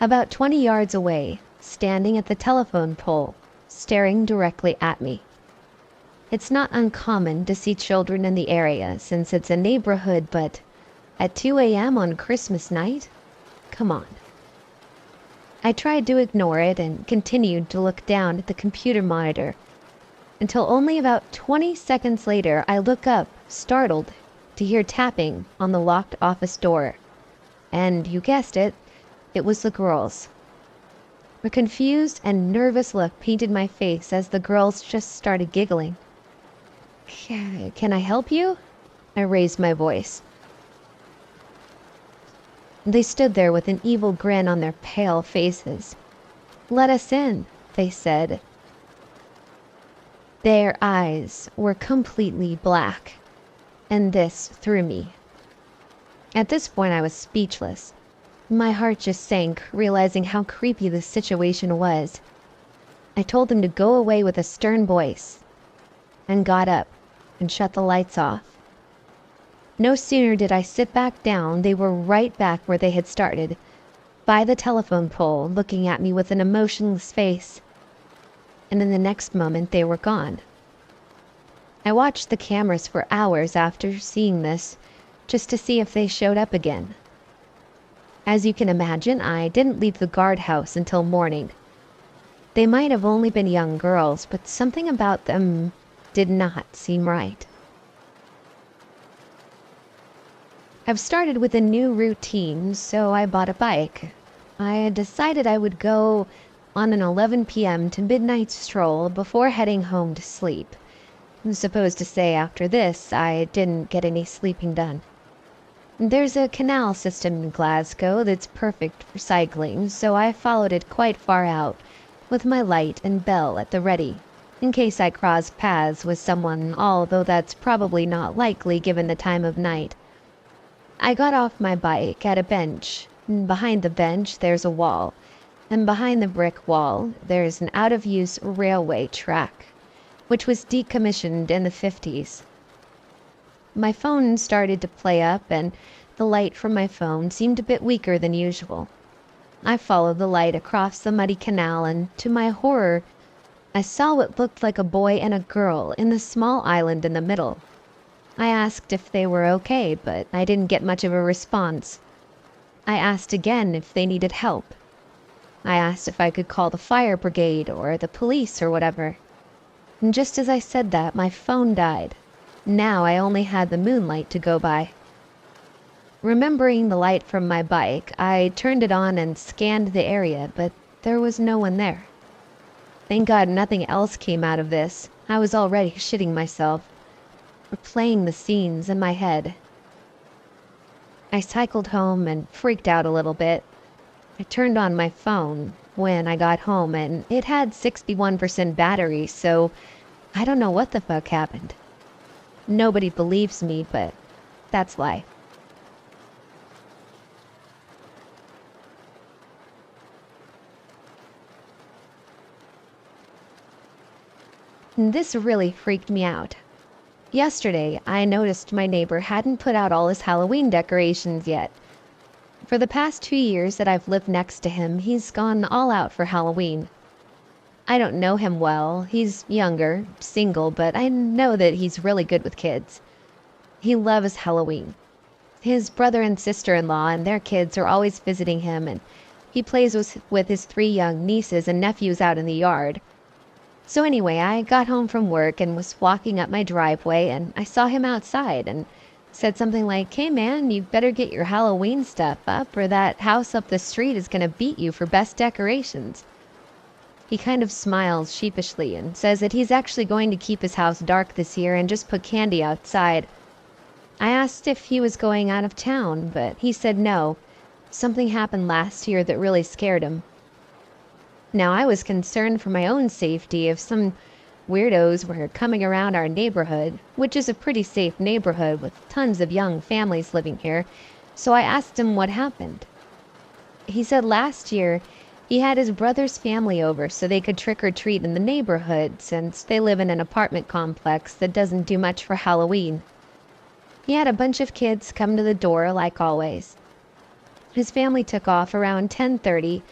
A: about 20 yards away, standing at the telephone pole, staring directly at me. It's not uncommon to see children in the area since it's a neighborhood, but at 2 a.m. on Christmas night? Come on. I tried to ignore it and continued to look down at the computer monitor, until only about 20 seconds later I look up, startled, to hear tapping on the locked office door. And you guessed it, it was the girls. A confused and nervous look painted my face as the girls just started giggling. Can I help you? I raised my voice. They stood there with an evil grin on their pale faces. "Let us in," they said. Their eyes were completely black, and this threw me. At this point I was speechless. My heart just sank, realizing how creepy the situation was. I told them to go away with a stern voice, and got up and shut the lights off. No sooner did I sit back down, they were right back where they had started, by the telephone pole, looking at me with an emotionless face. And in the next moment they were gone. I watched the cameras for hours after seeing this, just to see if they showed up again. As you can imagine, I didn't leave the guardhouse until morning. They might have only been young girls, but something about them did not seem right. I've started with a new routine, so I bought a bike. I decided I would go on an 11 p.m. to midnight stroll before heading home to sleep. I'm supposed to say after this, I didn't get any sleeping done. There's a canal system in Glasgow that's perfect for cycling, so I followed it quite far out, with my light and bell at the ready, in case I crossed paths with someone, although that's probably not likely given the time of night. I got off my bike at a bench, and behind the bench there's a wall, and behind the brick wall there's an out-of-use railway track, which was decommissioned in the 50s. My phone started to play up, and the light from my phone seemed a bit weaker than usual. I followed the light across the muddy canal, and to my horror, I saw what looked like a boy and a girl in the small island in the middle. I asked if they were okay, but I didn't get much of a response. I asked again if they needed help. I asked if I could call the fire brigade or the police or whatever. And just as I said that, my phone died. Now I only had the moonlight to go by. Remembering the light from my bike, I turned it on and scanned the area, but there was no one there. Thank God nothing else came out of this. I was already shitting myself, replaying the scenes in my head. I cycled home and freaked out a little bit. I turned on my phone when I got home, and it had 61% battery, so I don't know what the fuck happened. Nobody believes me, but that's life. And this really freaked me out. Yesterday, I noticed my neighbor hadn't put out all his Halloween decorations yet. For the past 2 years that I've lived next to him, he's gone all out for Halloween. I don't know him well. He's younger, single, but I know that he's really good with kids. He loves Halloween. His brother and sister-in-law and their kids are always visiting him, and he plays with his 3 young nieces and nephews out in the yard. So anyway, I got home from work and was walking up my driveway, and I saw him outside, and Said something like, "Hey man, you better get your Halloween stuff up or that house up the street is gonna beat you for best decorations." He kind of smiles sheepishly and says that he's actually going to keep his house dark this year and just put candy outside. I asked if he was going out of town, but he said no. Something happened last year that really scared him. Now, I was concerned for my own safety if some weirdos were coming around our neighborhood, which is a pretty safe neighborhood with tons of young families living here, so I asked him what happened. He said last year he had his brother's family over so they could trick or treat in the neighborhood since they live in an apartment complex that doesn't do much for Halloween. He had a bunch of kids come to the door like always. His family took off around 10:30,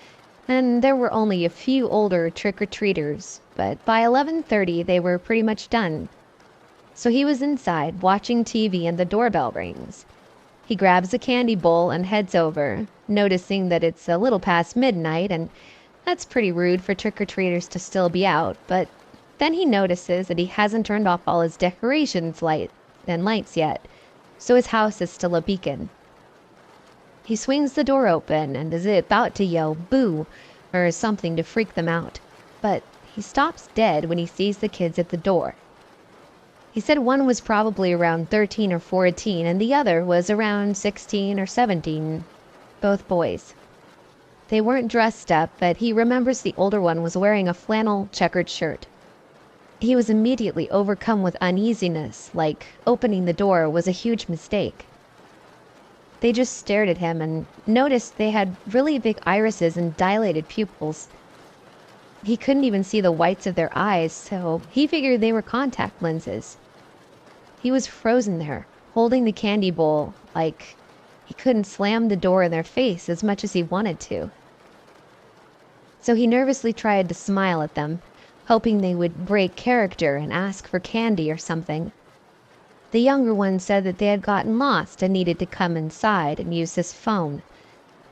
A: and there were only a few older trick-or-treaters, but by 11:30 they were pretty much done. So he was inside watching TV and the doorbell rings. He grabs a candy bowl and heads over, noticing that it's a little past midnight, and that's pretty rude for trick-or-treaters to still be out, but then he notices that he hasn't turned off all his lights yet, so his house is still a beacon. He swings the door open and is about to yell "boo" or something to freak them out, but he stops dead when he sees the kids at the door. He said one was probably around 13 or 14 and the other was around 16 or 17, both boys. They weren't dressed up, but he remembers the older one was wearing a flannel checkered shirt. He was immediately overcome with uneasiness, like opening the door was a huge mistake. They just stared at him and noticed they had really big irises and dilated pupils. He couldn't even see the whites of their eyes, so he figured they were contact lenses. He was frozen there, holding the candy bowl, like he couldn't slam the door in their face as much as he wanted to. So he nervously tried to smile at them, hoping they would break character and ask for candy or something. The younger one said that they had gotten lost and needed to come inside and use his phone,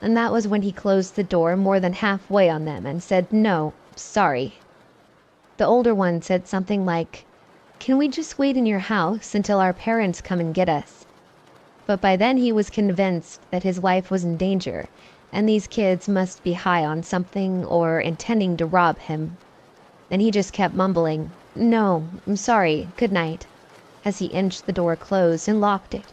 A: and that was when he closed the door more than halfway on them and said, "No, sorry." The older one said something like, "Can we just wait in your house until our parents come and get us?" But by then he was convinced that his wife was in danger, and these kids must be high on something or intending to rob him. And he just kept mumbling, "No, I'm sorry, good night," as he inched the door closed and locked it.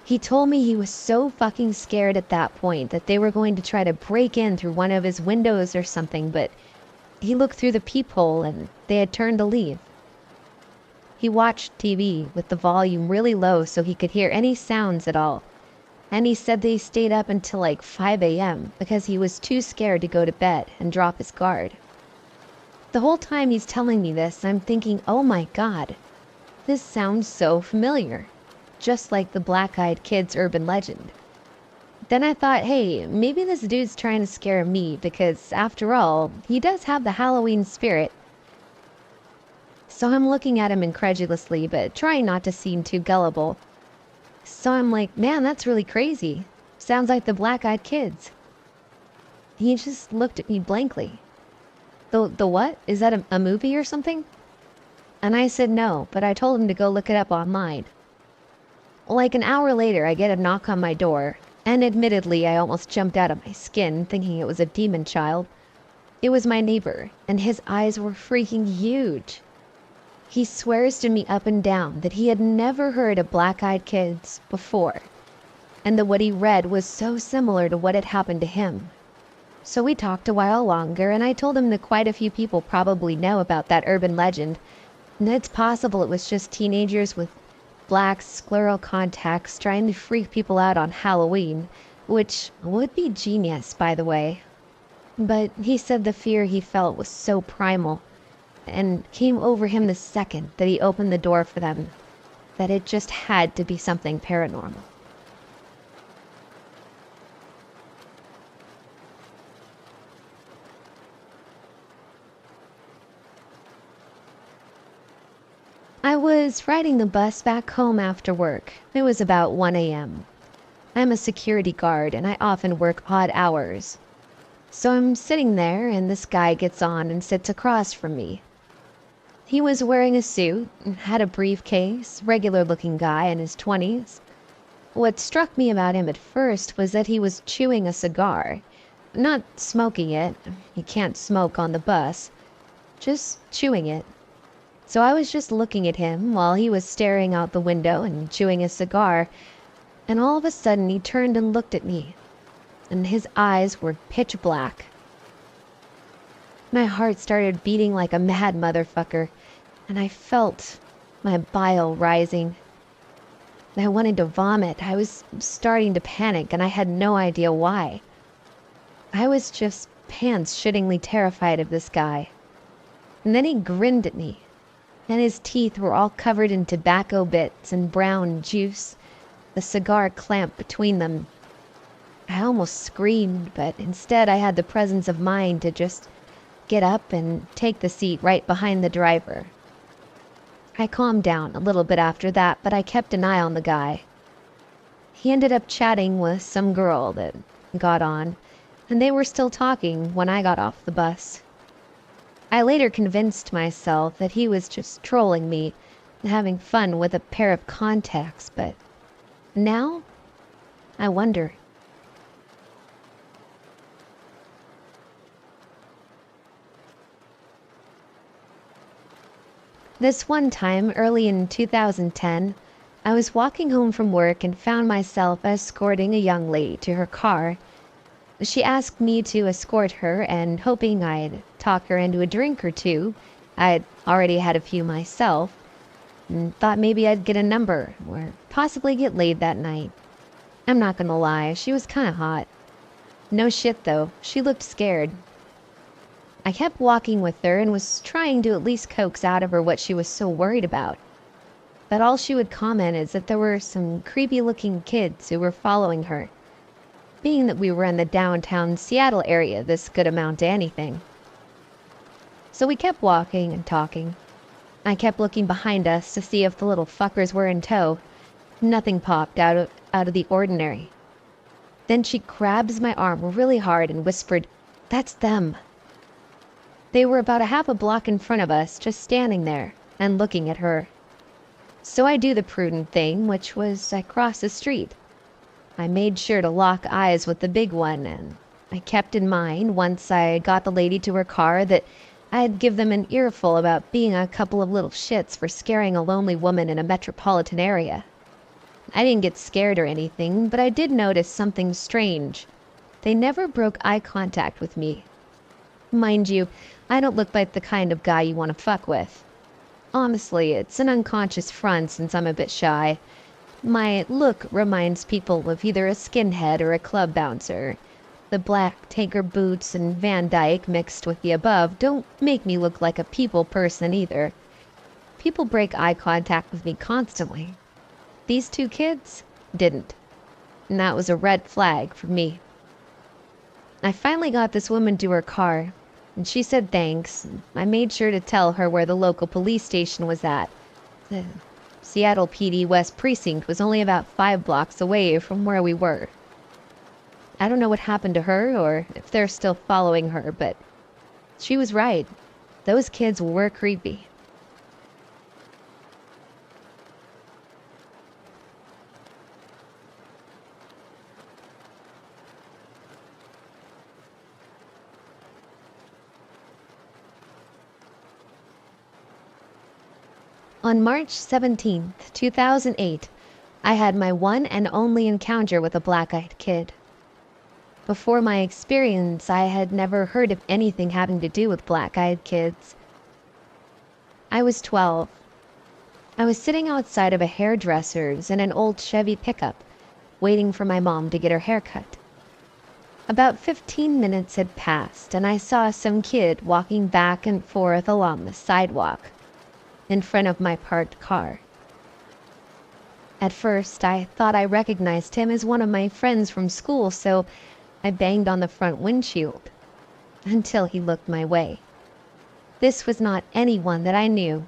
A: He told me he was so fucking scared at that point that they were going to try to break in through one of his windows or something, but he looked through the peephole and they had turned to leave. He watched TV with the volume really low so he could hear any sounds at all, and he said they stayed up until like 5 a.m. because he was too scared to go to bed and drop his guard. The whole time he's telling me this, I'm thinking, oh my god, this sounds so familiar, just like the Black-Eyed Kids urban legend. Then I thought, hey, maybe this dude's trying to scare me because, after all, he does have the Halloween spirit. So I'm looking at him incredulously, but trying not to seem too gullible. So I'm like, man, that's really crazy. Sounds like the Black-Eyed Kids. He just looked at me blankly. The what? Is that a movie or something? And I said no, but I told him to go look it up online. Like an hour later, I get a knock on my door, and admittedly, I almost jumped out of my skin, thinking it was a demon child. It was my neighbor, and his eyes were freaking huge. He swears to me up and down that he had never heard of Black-Eyed Kids before, and that what he read was so similar to what had happened to him. So we talked a while longer, and I told him that quite a few people probably know about that urban legend, and it's possible it was just teenagers with black scleral contacts trying to freak people out on Halloween, which would be genius, by the way. But he said the fear he felt was so primal, and came over him the second that he opened the door for them, that it just had to be something paranormal. I was riding the bus back home after work. It was about 1 a.m. I'm a security guard and I often work odd hours. So I'm sitting there and this guy gets on and sits across from me. He was wearing a suit, had a briefcase, regular-looking guy in his 20s. What struck me about him at first was that he was chewing a cigar. Not smoking it, you can't smoke on the bus, just chewing it. So I was just looking at him while he was staring out the window and chewing a cigar, and all of a sudden he turned and looked at me, and his eyes were pitch black. My heart started beating like a mad motherfucker, and I felt my bile rising. I wanted to vomit. I was starting to panic, and I had no idea why. I was just pants-shittingly terrified of this guy. And then he grinned at me, and his teeth were all covered in tobacco bits and brown juice, the cigar clamped between them. I almost screamed, but instead I had the presence of mind to just get up and take the seat right behind the driver. I calmed down a little bit after that, but I kept an eye on the guy. He ended up chatting with some girl that got on, and they were still talking when I got off the bus. I later convinced myself that he was just trolling me and having fun with a pair of contacts, but now I wonder. This one time, early in 2010, I was walking home from work and found myself escorting a young lady to her car. She asked me to escort her, and hoping I'd talk her into a drink or two, I'd already had a few myself, and thought maybe I'd get a number, or possibly get laid that night. I'm not gonna lie, she was kinda hot. No shit though, she looked scared. I kept walking with her and was trying to at least coax out of her what she was so worried about. But all she would comment is that there were some creepy-looking kids who were following her. Being that we were in the downtown Seattle area, this could amount to anything. So we kept walking and talking. I kept looking behind us to see if the little fuckers were in tow. Nothing popped out of the ordinary. Then she grabs my arm really hard and whispered, "That's them." They were about a half a block in front of us, just standing there and looking at her. So I do the prudent thing, which was I cross the street. I made sure to lock eyes with the big one, and I kept in mind, once I got the lady to her car, that I'd give them an earful about being a couple of little shits for scaring a lonely woman in a metropolitan area. I didn't get scared or anything, but I did notice something strange. They never broke eye contact with me. Mind you, I don't look like the kind of guy you want to fuck with. Honestly, it's an unconscious front since I'm a bit shy. My look reminds people of either a skinhead or a club bouncer. The black tanker boots and Van Dyke mixed with the above don't make me look like a people person either. People break eye contact with me constantly. These two kids didn't. And that was a red flag for me. I finally got this woman to her car, and she said thanks. I made sure to tell her where the local police station was at. The Seattle PD West Precinct was only about 5 blocks away from where we were. I don't know what happened to her or if they're still following her, but she was right. Those kids were creepy. On March 17th, 2008, I had my one and only encounter with a black-eyed kid. Before my experience, I had never heard of anything having to do with black-eyed kids. I was 12. I was sitting outside of a hairdresser's in an old Chevy pickup, waiting for my mom to get her hair cut. About 15 minutes had passed, and I saw some kid walking back and forth along the sidewalk in front of my parked car. At first, I thought I recognized him as one of my friends from school, so I banged on the front windshield until he looked my way. This was not anyone that I knew.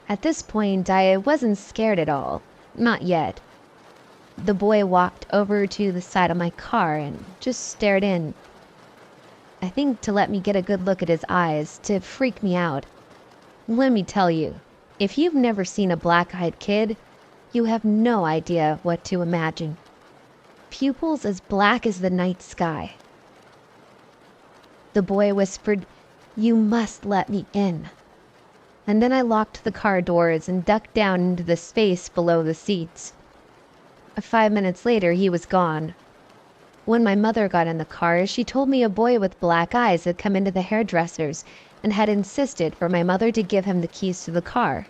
A: At this point, I wasn't scared at all. Not yet. The boy walked over to the side of my car and just stared in. I think to let me get a good look at his eyes, to freak me out. Let me tell you, if you've never seen a black-eyed kid, you have no idea what to imagine. Pupils as black as the night sky. The boy whispered, "You must let me in." And then I locked the car doors and ducked down into the space below the seats. 5 minutes later, he was gone. When my mother got in the car, she told me a boy with black eyes had come into the hairdresser's and had insisted for my mother to give him the keys to the car.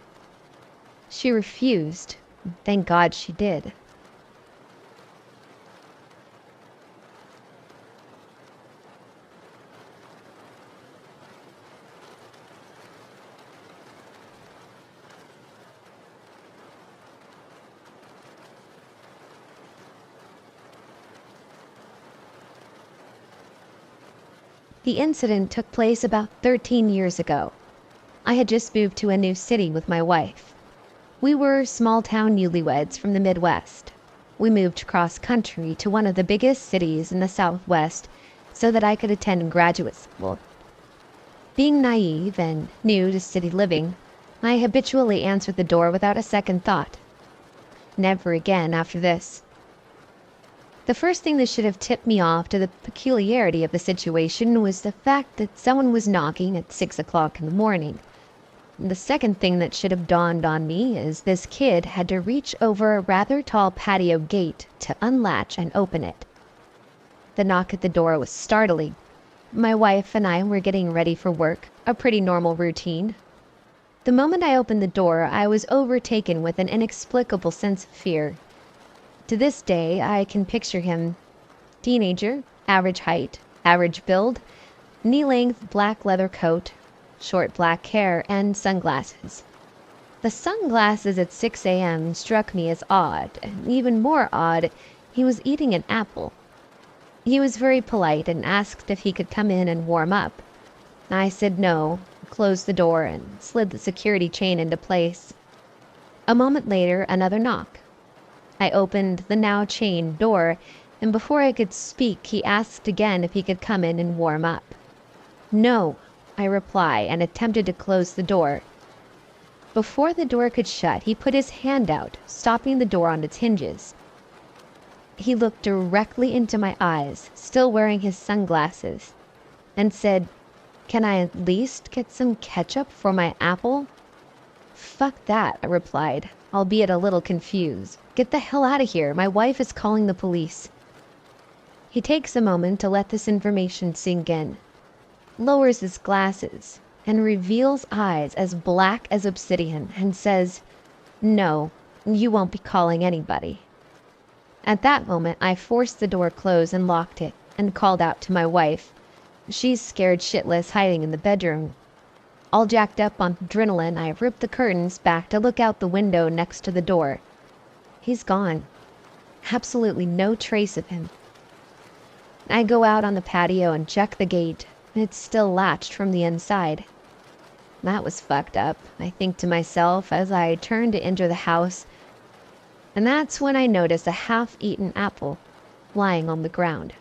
A: She refused. Thank God she did. The incident took place about 13 years ago. I had just moved to a new city with my wife. We were small-town newlyweds from the Midwest. We moved cross-country to one of the biggest cities in the Southwest so that I could attend graduate school. Being naive and new to city living, I habitually answered the door without a second thought. Never again after this. The first thing that should have tipped me off to the peculiarity of the situation was the fact that someone was knocking at 6 o'clock in the morning. The second thing that should have dawned on me is this kid had to reach over a rather tall patio gate to unlatch and open it. The knock at the door was startling. My wife and I were getting ready for work, a pretty normal routine. The moment I opened the door, I was overtaken with an inexplicable sense of fear. To this day, I can picture him. Teenager, average height, average build, knee-length black leather coat, short black hair, and sunglasses. The sunglasses at 6 a.m. struck me as odd, and even more odd, he was eating an apple. He was very polite and asked if he could come in and warm up. I said no, closed the door, and slid the security chain into place. A moment later, another knock. I opened the now chained door, and before I could speak, he asked again if he could come in and warm up. "No," I replied, and attempted to close the door. Before the door could shut, he put his hand out, stopping the door on its hinges. He looked directly into my eyes, still wearing his sunglasses, and said, "Can I at least get some ketchup for my apple?" "Fuck that," I replied, albeit a little confused. "Get the hell out of here. My wife is calling the police." He takes a moment to let this information sink in, lowers his glasses, and reveals eyes as black as obsidian, and says, "No, you won't be calling anybody." At that moment, I forced the door closed and locked it, and called out to my wife. She's scared shitless, hiding in the bedroom. All jacked up on adrenaline, I ripped the curtains back to look out the window next to the door. He's gone. Absolutely no trace of him. I go out on the patio and check the gate. It's still latched from the inside. That was fucked up, I think to myself as I turned to enter the house. And that's when I noticed a half-eaten apple lying on the ground.